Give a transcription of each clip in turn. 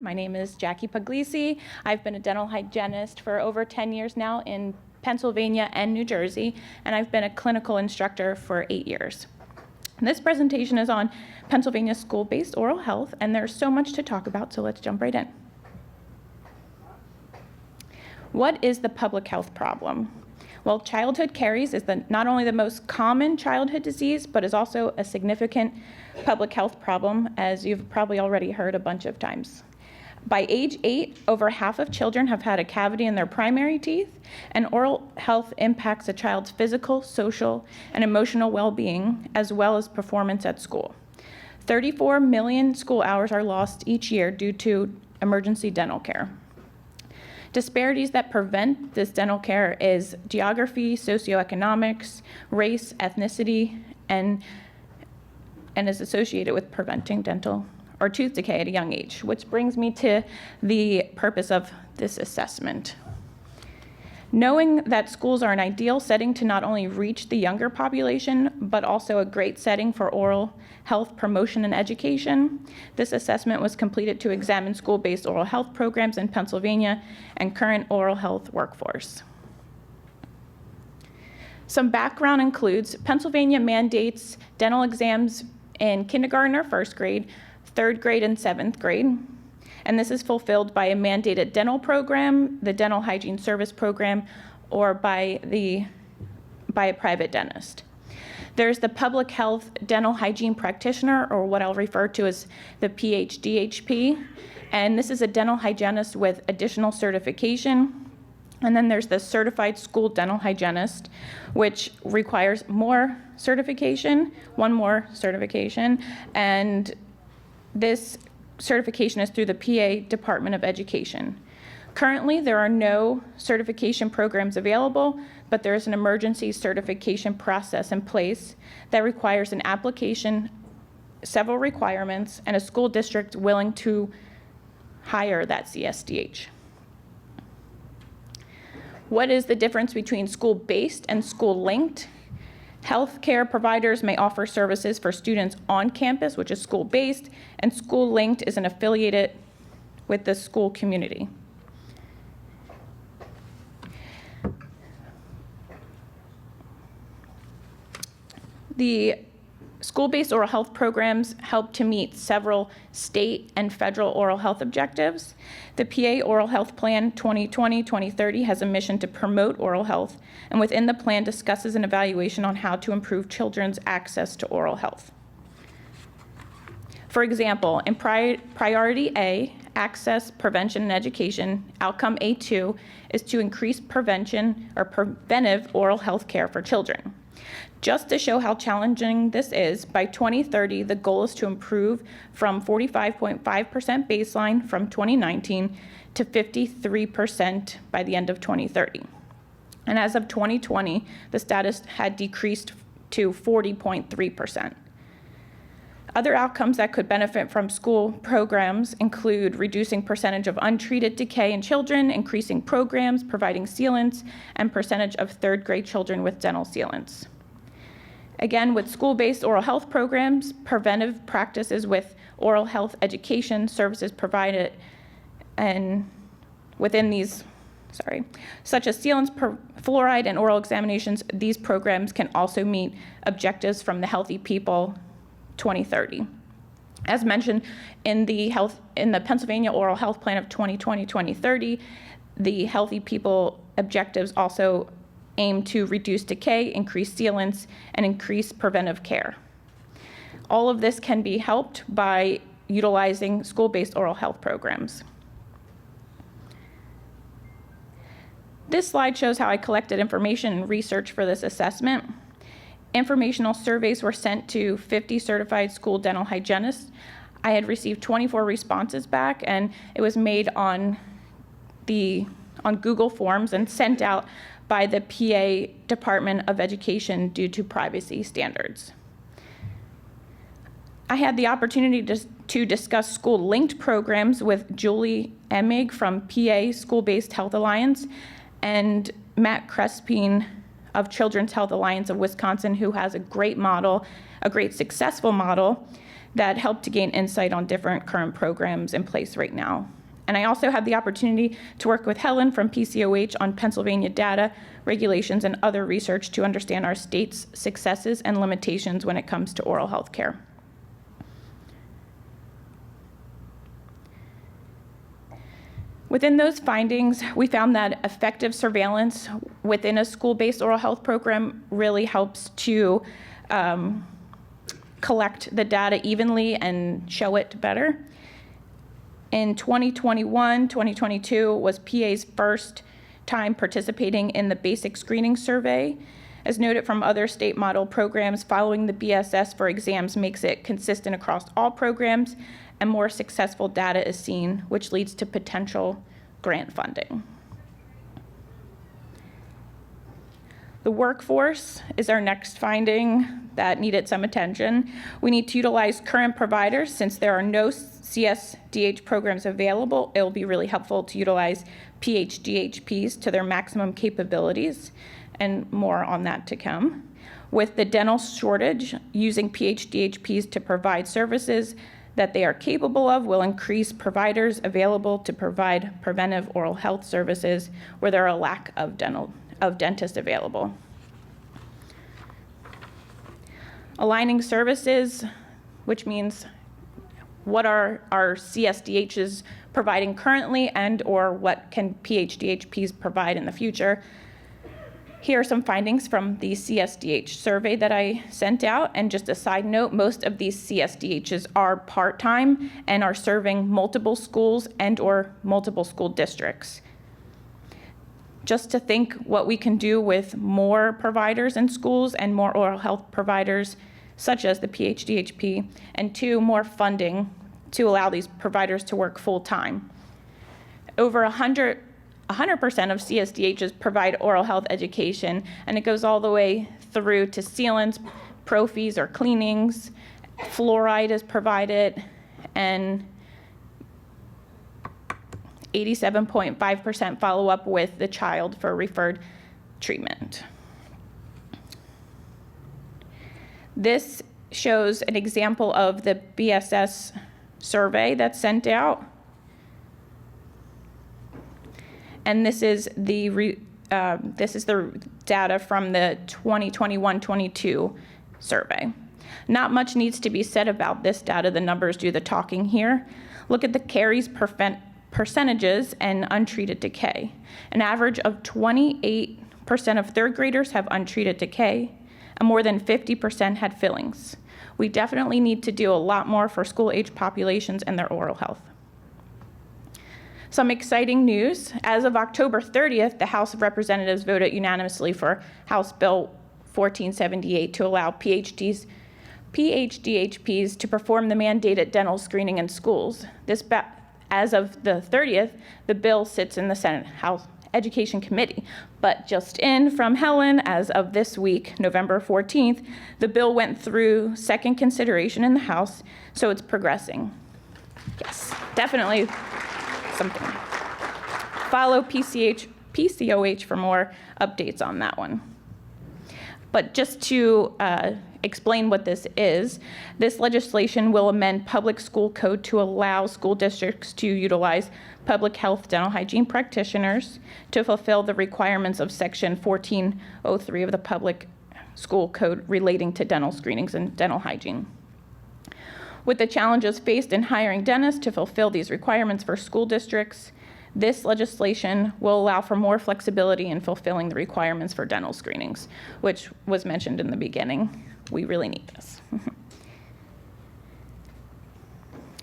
My name is Jackie Pugliese. I've been a dental hygienist for over 10 years now in Pennsylvania and New Jersey, and I've been a clinical instructor for 8 years. This presentation is on Pennsylvania school-based oral health, and there's so much to talk about, so let's jump right in. What is the public health problem? Well, childhood caries is not only the most common childhood disease, but is also a significant public health problem, as you've probably already heard a bunch of times. By age 8, over half of children have had a cavity in their primary teeth, and oral health impacts a child's physical, social, and emotional well-being, as well as performance at school. 34 million school hours are lost each year due to emergency dental care. Disparities that prevent this dental care is geography, socioeconomics, race, ethnicity, and is associated with preventing dental or tooth decay at a young age, which brings me to the purpose of this assessment. Knowing that schools are an ideal setting to not only reach the younger population, but also a great setting for oral health promotion and education, this assessment was completed to examine school-based oral health programs in Pennsylvania and current oral health workforce. Some background includes Pennsylvania mandates dental exams in kindergarten or first grade, third grade and seventh grade, and this is fulfilled by a mandated dental program, the dental hygiene service program, or by a private dentist. There's the public health dental hygiene practitioner, or what I'll refer to as the PHDHP, and this is a dental hygienist with additional certification. And then there's the certified school dental hygienist, which requires more certification, one more certification, and this certification is through the PA Department of Education. Currently, there are no certification programs available, but there is an emergency certification process in place that requires an application, several requirements, and a school district willing to hire that CSDH. What is the difference between school-based and school-linked? Healthcare providers may offer services for students on campus, which is school-based, and school-linked is an affiliated with the school community. The school-based oral health programs help to meet several state and federal oral health objectives. The PA Oral Health Plan 2020-2030 has a mission to promote oral health, and within the plan discusses an evaluation on how to improve children's access to oral health. For example, in Priority A, Access, Prevention, and Education, Outcome A2 is to increase prevention or preventive oral health care for children. Just to show how challenging this is, by 2030, the goal is to improve from 45.5% baseline from 2019 to 53% by the end of 2030. And as of 2020, the status had decreased to 40.3%. Other outcomes that could benefit from school programs include reducing percentage of untreated decay in children, increasing programs, providing sealants, and percentage of third grade children with dental sealants. Again, with school-based oral health programs, preventive practices with oral health education services provided and within these, such as sealants, fluoride, and oral examinations, these programs can also meet objectives from the Healthy People 2030. As mentioned in the Pennsylvania Oral Health Plan of 2020-2030, the Healthy People objectives also aim to reduce decay, increase sealants, and increase preventive care. All of this can be helped by utilizing school-based oral health programs. This slide shows how I collected information and research for this assessment. Informational surveys were sent to 50 certified school dental hygienists. I had received 24 responses back, and it was made on Google Forms and sent out by the PA Department of Education due to privacy standards. I had the opportunity to discuss school-linked programs with Julie Emig from PA School-Based Health Alliance and Matt Crespin of Children's Health Alliance of Wisconsin, who has a great model, a great successful model, that help to gain insight on different current programs in place right now. And I also had the opportunity to work with Helen from PCOH on Pennsylvania data, regulations, and other research to understand our state's successes and limitations when it comes to oral health care. Within those findings, we found that effective surveillance within a school-based oral health program really helps to collect the data evenly and show it better. In 2021, 2022 was PA's first time participating in the basic screening survey. As noted from other state model programs, following the BSS for exams makes it consistent across all programs, and more successful data is seen, which leads to potential grant funding. The workforce is our next finding that needed some attention. We need to utilize current providers. Since there are no CSDH programs available, it will be really helpful to utilize PHDHPs to their maximum capabilities, and more on that to come. With the dental shortage, using PHDHPs to provide services that they are capable of will increase providers available to provide preventive oral health services where there are a lack of dentists available. Aligning services, which means what are our CSDHs providing currently and or what can PHDHPs provide in the future. Here are some findings from the CSDH survey that I sent out. And just a side note, most of these CSDHs are part-time and are serving multiple schools and or multiple school districts. Just to think what we can do with more providers in schools and more oral health providers, such as the PHDHP, and two, more funding to allow these providers to work full-time. Over 100% of CSDHs provide oral health education, and it goes all the way through to sealants, prophies or cleanings, fluoride is provided, and 87.5% follow up with the child for referred treatment. This shows an example of the BSS survey that's sent out. And this is the data from the 2021-22 survey. Not much needs to be said about this data. The numbers do the talking here. Look at the caries percentages and untreated decay. An average of 28% of third graders have untreated decay, and more than 50% had fillings. We definitely need to do a lot more for school-age populations and their oral health. Some exciting news. As of October 30th, the House of Representatives voted unanimously for House Bill 1478 to allow PHDHPs to perform the mandated dental screening in schools. As of the 30th, the bill sits in the Senate House Education Committee. But just in from Helen, as of this week, November 14th, the bill went through second consideration in the House, so it's progressing. Yes, definitely something. Follow PCOH for more updates on that one. But just to explain what this is, this legislation will amend public school code to allow school districts to utilize public health dental hygiene practitioners to fulfill the requirements of Section 1403 of the public school code relating to dental screenings and dental hygiene. With the challenges faced in hiring dentists to fulfill these requirements for school districts, this legislation will allow for more flexibility in fulfilling the requirements for dental screenings, which was mentioned in the beginning. We really need this.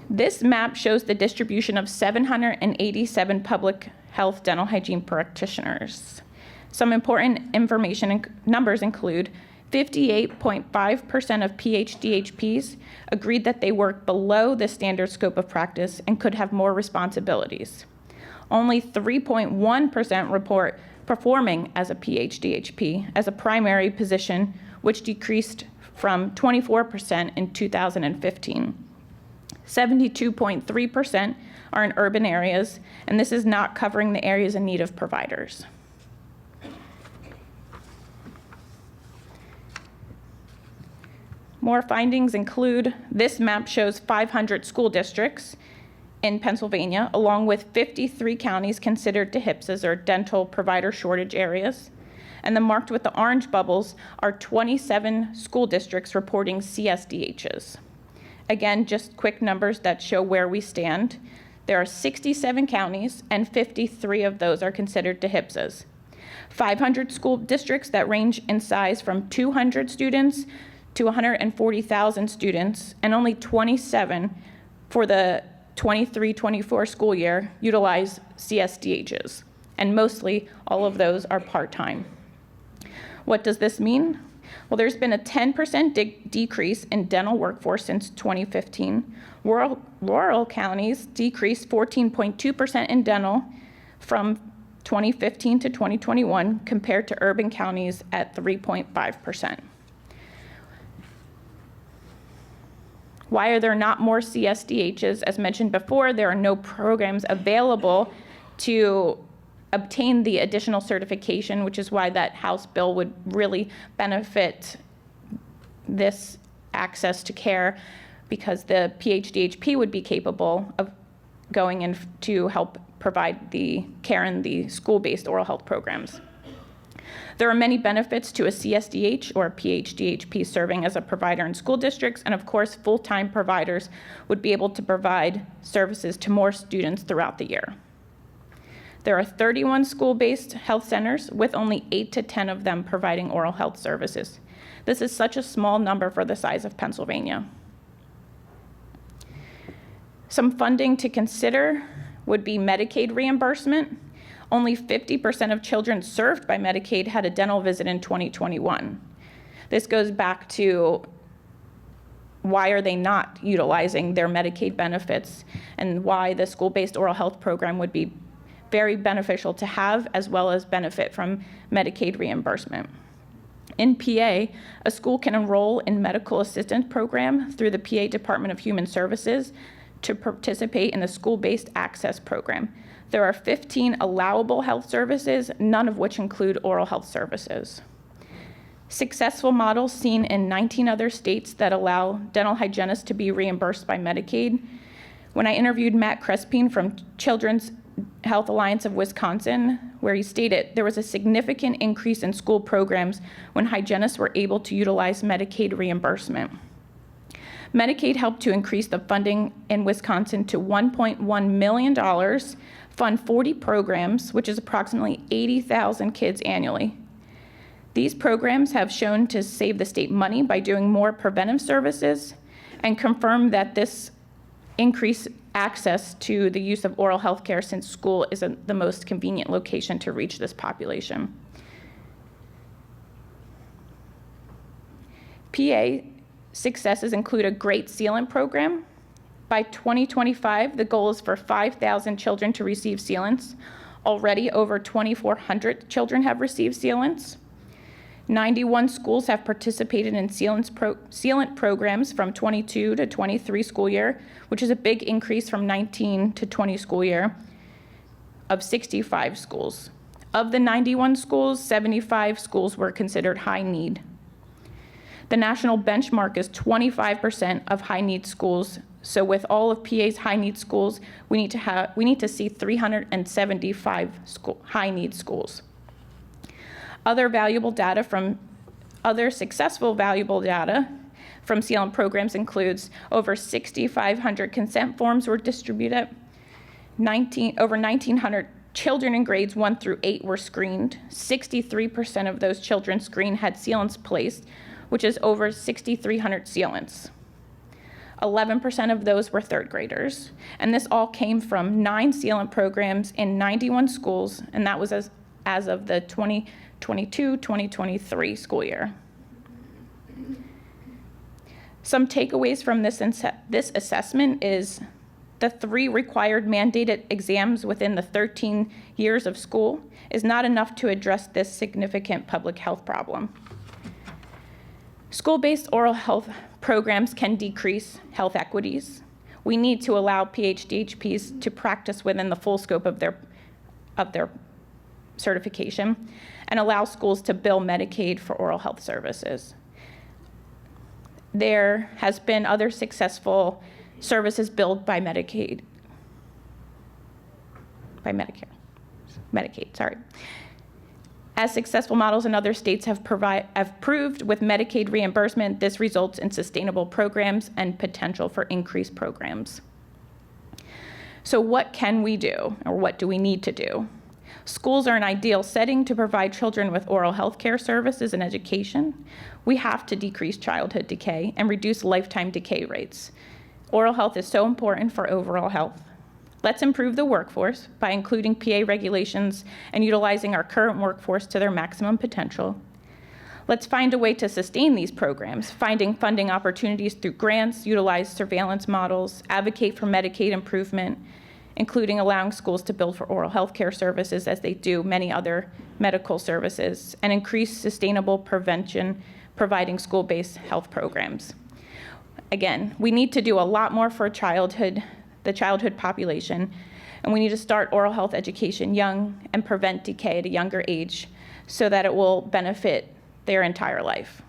This map shows the distribution of 787 public health dental hygiene practitioners. Some important information and numbers include 58.5% of PHDHPs agreed that they work below the standard scope of practice and could have more responsibilities. Only 3.1% report performing as a PHDHP as a primary position, which decreased from 24% in 2015. 72.3% are in urban areas, and this is not covering the areas in need of providers. More findings include, this map shows 500 school districts in Pennsylvania, along with 53 counties considered DHIPSs, or dental provider shortage areas. And the marked with the orange bubbles are 27 school districts reporting CSDHs. Again, just quick numbers that show where we stand. There are 67 counties, and 53 of those are considered DHIPSs. 500 school districts that range in size from 200 students to 140,000 students, and only 27 for the 23-24 school year utilize CSDHs, and mostly all of those are part-time. What does this mean? Well, there's been a 10% decrease in dental workforce since 2015. Rural counties decreased 14.2% in dental from 2015 to 2021 compared to urban counties at 3.5%. Why are there not more CSDHs? As mentioned before, there are no programs available to obtain the additional certification, which is why that House bill would really benefit this access to care, because the PHDHP would be capable of going in to help provide the care in the school-based oral health programs. There are many benefits to a CSDH or a PHDHP serving as a provider in school districts, and of course, full-time providers would be able to provide services to more students throughout the year. There are 31 school-based health centers, with only 8 to 10 of them providing oral health services. This is such a small number for the size of Pennsylvania. Some funding to consider would be Medicaid reimbursement. Only 50% of children served by Medicaid had a dental visit in 2021. This goes back to why are they not utilizing their Medicaid benefits, and why the school-based oral health program would be very beneficial to have, as well as benefit from Medicaid reimbursement. In PA, a school can enroll in medical assistance program through the PA Department of Human Services to participate in the school-based access program. There are 15 allowable health services, none of which include oral health services. Successful models seen in 19 other states that allow dental hygienists to be reimbursed by Medicaid. When I interviewed Matt Crespin from Children's Health Alliance of Wisconsin, where he stated there was a significant increase in school programs when hygienists were able to utilize Medicaid reimbursement. Medicaid helped to increase the funding in Wisconsin to $1.1 million, fund 40 programs, which is approximately 80,000 kids annually. These programs have shown to save the state money by doing more preventive services, and confirm that this increased access to the use of oral health care, since school isn't the most convenient location to reach this population. PA successes include a great sealant program. By 2025, the goal is for 5,000 children to receive sealants. Already, over 2,400 children have received sealants. 91 schools have participated in sealant programs from 22 to 23 school year, which is a big increase from 19 to 20 school year of 65 schools. Of the 91 schools, 75 schools were considered high need. The national benchmark is 25% of high need schools. So with all of PA's high need schools, we need to see 375 high need schools. Other successful valuable data from sealant programs includes over 6,500 consent forms were distributed, over 1,900 children in grades 1 through 8 were screened. 63% of those children screened had sealants placed, which is over 6,300 sealants. 11% of those were third graders, and this all came from 9 sealant programs in 91 schools, and that was as of the 2022-2023 school year. Some takeaways from this assessment is the 3 required mandated exams within the 13 years of school is not enough to address this significant public health problem. School-based oral health programs can decrease health equities. We need to allow PHDHPs to practice within the full scope of their certification, and allow schools to bill Medicaid for oral health services. there has been other successful services billed by Medicaid, Medicaid, sorry. As successful models in other states have proved with Medicaid reimbursement, this results in sustainable programs and potential for increased programs. So what can we do, or what do we need to do? Schools are an ideal setting to provide children with oral health care services and education. We have to decrease childhood decay and reduce lifetime decay rates. Oral health is so important for overall health. Let's improve the workforce by including PA regulations and utilizing our current workforce to their maximum potential. Let's find a way to sustain these programs, finding funding opportunities through grants, utilize surveillance models, advocate for Medicaid improvement, including allowing schools to bill for oral health care services as they do many other medical services, and increase sustainable prevention, providing school-based health programs. Again, we need to do a lot more for the childhood population, and we need to start oral health education young and prevent decay at a younger age so that it will benefit their entire life.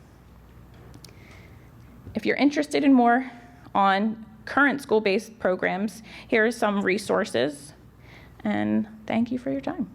If you're interested in more on current school-based programs, here are some resources, and thank you for your time.